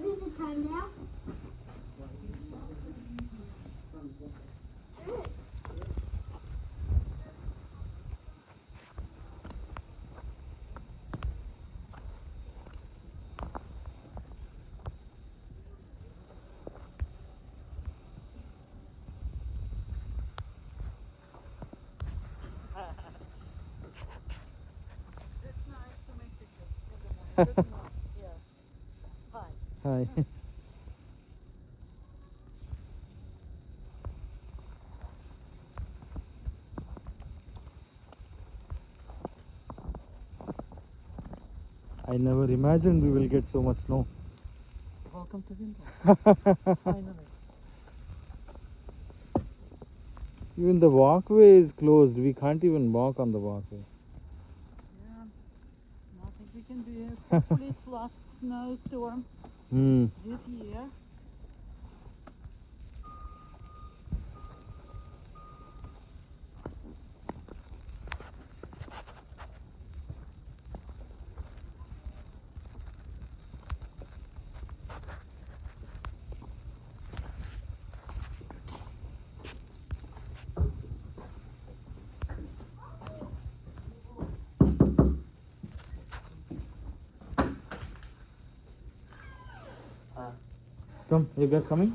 What is the time now? It's nice to make pictures. Good morning. Yes. Hi. Hi. I never imagined we will get so much snow. Welcome to winter. Finally. Even the walkway is closed. We can't even walk on the walkway. Yeah. Nothing we can do. Hopefully it's last snowstorm Hmm. this year. Come, you guys coming?